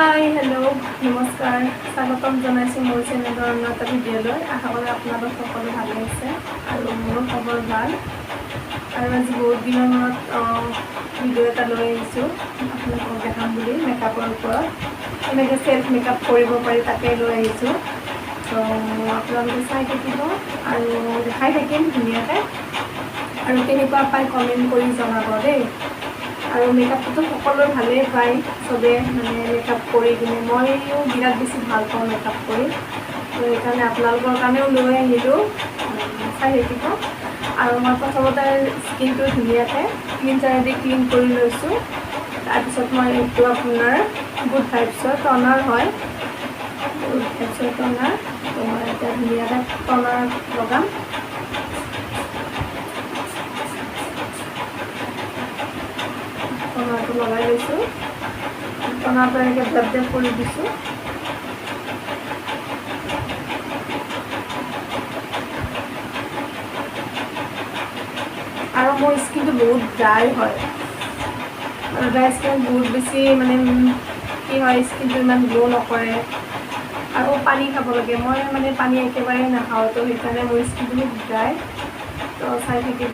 Hi hello' নমস্কাৰ স্বাগতম জনাইছোঁ মোৰ চেনেলৰ অন্য এটা ভিডিঅ'লৈ। আশা কৰোঁ আপোনালোক সকলো ভালে আছে আৰু মোৰো খবৰ ভাল। আৰু আজি বহুত দিনৰ মূৰত ভিডিঅ' এটা লৈ আহিছোঁ আপোনালোকক দেখাম বুলি। মেকআপৰ ওপৰত কেনেকৈ চেল্ফ মেকআপ কৰিব পাৰি তাকে লৈ আহিছোঁ। ত' আপোনালোকে চাই থাকিব আৰু দেখাই থাকিম ধুনীয়াকৈ। আৰু কেনেকুৱা পাই কমেণ্ট কৰি জনাব দেই। আৰু মেকআপটোতো সকলোৱে ভালেই পায়, চবেই মানে মেকআপ কৰি কিনে। ময়ো বিৰাট বেছি ভাল পাওঁ মেকআপ কৰি, তো সেইকাৰণে আপোনালোকৰ কাৰণেও লৈ আহিলোঁ, চাই থাকিব। আৰু মই প্ৰথমতে স্কিনটো ধুনীয়াকৈ ক্লিনজাৰেদি ক্লিন কৰি লৈছোঁ। তাৰপিছত মই এইটো আপোনাৰ গুড ভাইবছৰ টনাৰ হয়, গুড ভাইবছৰ টনাৰ। তো মই এতিয়া ধুনীয়াকৈ টনাৰ লগাম। টনাৰটো লগাই লৈছোঁ, টনাৰটো এনেকৈ ড্ৰেপ ড্ৰেপ কৰি দিছোঁ। আৰু মোৰ স্কিনটো বহুত ড্ৰাই হয়, আৰু ড্ৰাই স্কিনত বহুত বেছি মানে কি হয়, স্কিনটো ইমান গ্ল' নকৰে। আৰু পানী খাব লাগে, মই মানে পানী একেবাৰে নাখাওঁ, তো সেইকাৰণে মোৰ স্কিনটো বহুত ড্ৰাই। তো চাই থাকিব।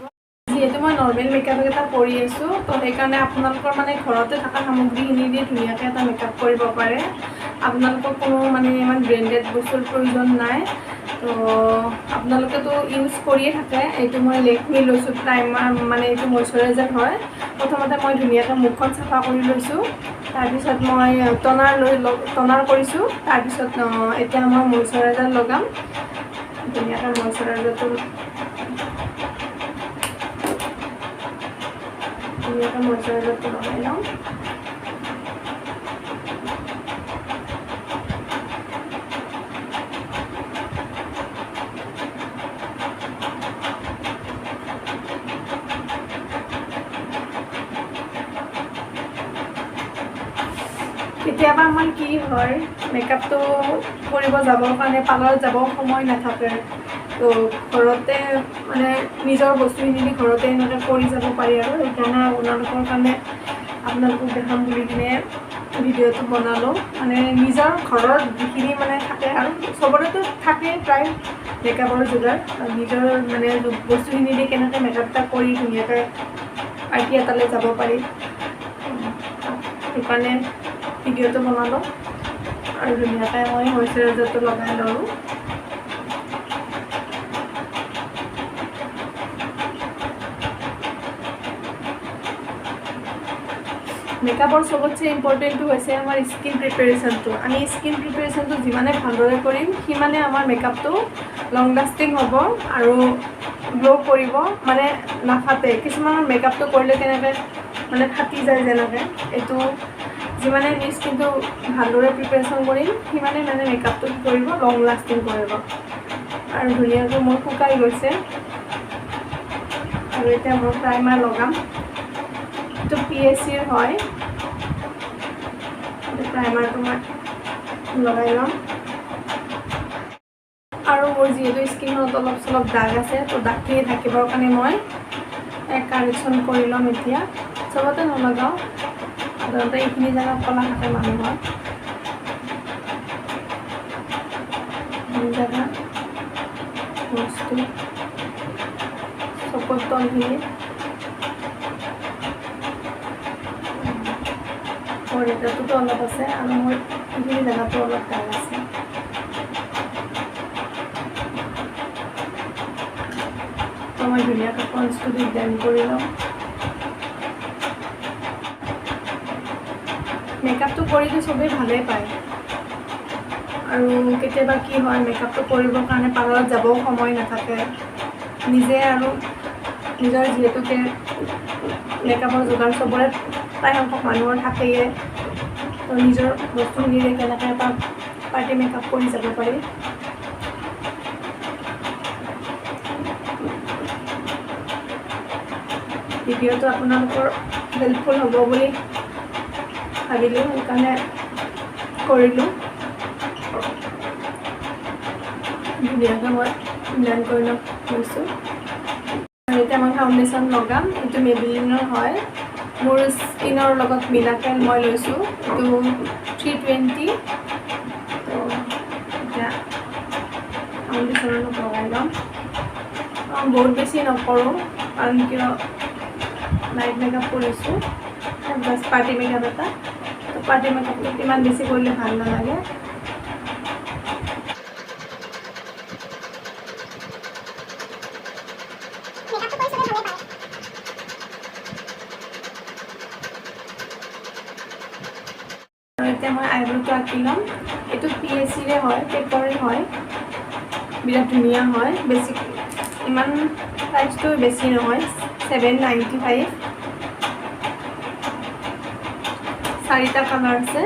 যিহেতু মই নৰ্মেল মেকআপ এটা কৰি আছোঁ, তো সেইকাৰণে আপোনালোকৰ মানে ঘৰতে থকা সামগ্ৰীখিনি দি ধুনীয়াকৈ এটা মেকআপ কৰিব পাৰে। আপোনালোকক কোনো মানে ইমান ব্ৰেণ্ডেড বস্তুৰ প্ৰয়োজন নাই। তো আপোনালোকেতো ইউজ কৰিয়ে থাকে। এইটো মই লেকমি লৈছোঁ প্ৰাইমাৰ, মানে এইটো মইশ্চাৰাইজাৰ হয়। প্ৰথমতে মই ধুনীয়াকৈ মুখখন চাফা কৰি লৈছোঁ, তাৰপিছত মই টনাৰ কৰিছোঁ। তাৰপিছত এতিয়া মই মইশ্চাৰাইজাৰ লগাম। ধুনীয়াকৈ মইশ্চাৰাইজাৰটো লগাই লওঁ। কেতিয়াবা আমাৰ কি হয়, মেকআপটো কৰিব যাবৰ কাৰণে পাৰ্লাৰত যাব সময় নাথাকে। তো ঘৰতে মানে নিজৰ বস্তুখিনি দি ঘৰতে এনেকৈ কৰি যাব পাৰি। আৰু সেইকাৰণে আপোনালোকৰ কাৰণে আপোনালোকক দেখাম বুলি কিনে ভিডিঅ'টো বনালোঁ। মানে নিজৰ ঘৰৰ যিখিনি মানে থাকে, আৰু চবৰেতো থাকেই প্ৰায় মেকআপৰ যোগাৰ, নিজৰ মানে বস্তুখিনি দি কেনেকৈ মেকআপ এটা কৰি ধুনীয়াকৈ পাৰ্টি এটালৈ যাব পাৰি, সেইকাৰণে ভিডিঅ'টো বনালোঁ। আৰু ধুনীয়াকৈ মই মইশ্চাৰাইজাৰটো লগাই লওঁ। মেকআপৰ চবতছে ইম্পৰ্টেণ্টটো হৈছে আমাৰ স্কিন প্ৰিপেৰেশ্যনটো। আমি স্কিন প্ৰিপেৰেশ্যনটো যিমানে ভালদৰে কৰিম, সিমানে আমাৰ মেকআপটো লং লাষ্টিং হ'ব আৰু গ্ল' কৰিব, মানে নাফাটে। কিছুমানৰ মেকআপটো কৰিলে কেনেকৈ মানে ফাটি যায় যেনেকৈ, এইটো যিমানে আমি স্কিনটো ভালদৰে প্ৰিপেৰেশ্যন কৰিম, সিমানে মানে মেকআপটো কৰিব লং লাষ্টিং কৰিব। আৰু ধুনীয়াকৈ মোৰ শুকাই গৈছে, আৰু এতিয়া মই প্ৰাইমাৰ লগাম। এইটো PSCৰ হয়, প্ৰাইমাৰটো মই লগাই ল'ম। আৰু মোৰ যিহেতু স্কিনত অলপ চলপ দাগ আছে, তো দাগখিনি থাকিবৰ কাৰণে মই কাৰেকশ্যন কৰি ল'ম। এতিয়া চবতে নলগাওঁ, সাধাৰণতে এইখিনি জেগাত ক'লা থাকে মানুহৰ, জেগা বস্তু চকুৰ তলখিনি, মোৰ এটাটোতো অলপ আছে, আৰু মোৰ এইখিনি জেগাটো অলপ দাগ আছে। তো মই ধুনীয়াকৈ পঞ্চটো দি ব্লেণ্ড কৰি ল'ম। মেকআপটো কৰিতো চবেই ভালেই পায়, আৰু কেতিয়াবা কি হয়, মেকআপটো কৰিবৰ কাৰণে পাৰ্লাৰত যাবও সময় নাথাকে। নিজে আৰু নিজৰ যিহেতুকে মেকআপৰ যোগাৰ চবৰে প্ৰায় সংখ্যক মানুহৰ থাকেয়ে, তো নিজৰ বস্তুখিনিৰে কেনেকৈ এটা পাৰ্টি মেকআপ কৰি যাব পাৰি। ভিডিঅ'টো আপোনালোকৰ হেল্পফুল হ'ব বুলি ভাবিলোঁ, সেইকাৰণে কৰিলোঁ। ধুনীয়াকৈ মই ব্লেণ্ড কৰি লৈছোঁ। আৰু এতিয়া মই ফাউণ্ডেশ্যন লগাম। এইটো মেবেলিনৰ হয়, মোৰ স্কিনৰ লগত মিলাকৈ মই লৈছোঁ, এইটো 320। তো এতিয়া ফাউণ্ডেশ্যনটো লগাই ল'ম। বহুত বেছি নকৰোঁ কাৰণ কিয় নাইট মেকআপ কৰিছোঁ, জাষ্ট পাৰ্টি মেকআপ এটা। তো পাৰ্টি মেকআপটো ইমান বেছি কৰিলে ভাল নালাগে। আৰু এতিয়া মই আইব্ৰ'টো আঁকি ল'ম। এইটো PSCৰে হয়, পেপাৰে হয়, বিৰাট ধুনীয়া হয়। বেছি ইমান প্ৰাইচটো বেছি নহয়, 795। 4টা কালাৰ আছে।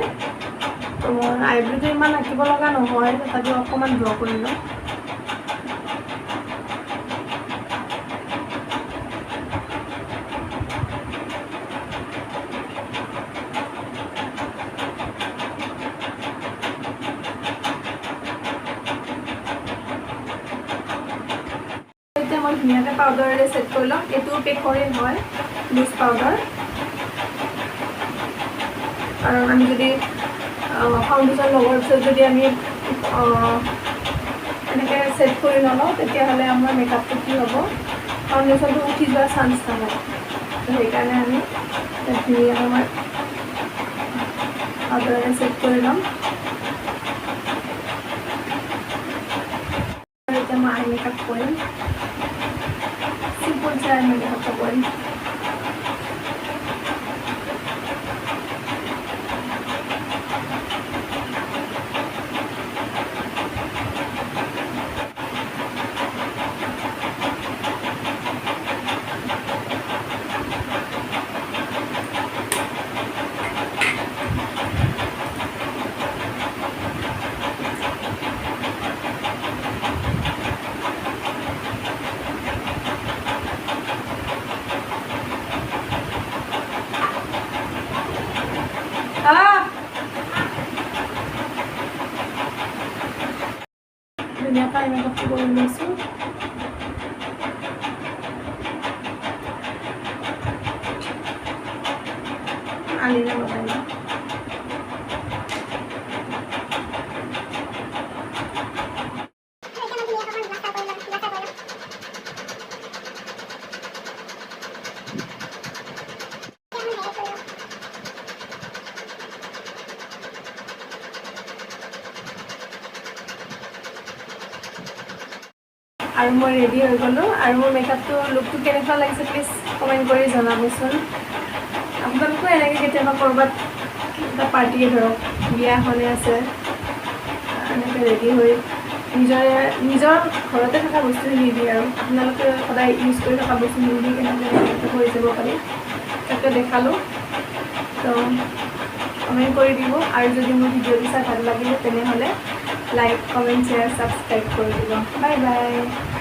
তো মোৰ আইব্ৰ'টো ইমান আঁকিব লগা নহয়, তথাপিও অকণমান ড্ৰ কৰি লওঁ। এতিয়া মই ধুনীয়াকৈ পাউডাৰেৰে ছেট কৰি ল'ম। এইটো পেকৰে হয়, লুজ পাউডাৰ। কাৰণ আমি যদি ফাউণ্ডেশ্যন লগোৱাৰ পিছত যদি আমি এনেকৈ ছেট কৰি নলওঁ, তেতিয়াহ'লে আমাৰ মেকআপটো কি হ'ব, ফাউণ্ডেশ্যনটো উঠি যোৱাৰ চান্স থাকে। তো সেইকাৰণে আমি ধুনীয়াকৈ মই পাউডাৰেৰে ছেট কৰি ল'ম। এতিয়া মই আই মেকআপ কৰিম, চিম্পল চাই আই মেকআপ কৰিম। ধুনীয়াকৈ আই মেকআপটো কৰি লৈছোঁ। আলিনা লগাই লওঁ। আৰু মই ৰেডি হৈ গ'লোঁ। আৰু মোৰ মেকআপটো লুকটো কেনেকুৱা লাগিছে প্লিজ কমেণ্ট কৰি জনাবচোন। আপোনালোকেও এনেকৈ কেতিয়াবা ক'ৰবাত এটা পাৰ্টিয়ে ধৰক বিয়াখনে আছে, এনেকৈ ৰেডি হৈ নিজৰ ঘৰতে থকা বস্তুখিনি দি আৰু আপোনালোকে সদায় ইউজ কৰি থকা বস্তুখিনি দি কেনেকৈ কৰি যাব পাৰি তাকে দেখালোঁ। তো কমেণ্ট কৰি দিব। আৰু যদি মোৰ ভিডিঅ'টো চাই ভাল লাগিলে তেনেহ'লে লাইক, কমেণ্ট, শ্বেয়াৰ, ছাবস্ক্ৰাইব কৰি দিব। Bye bye.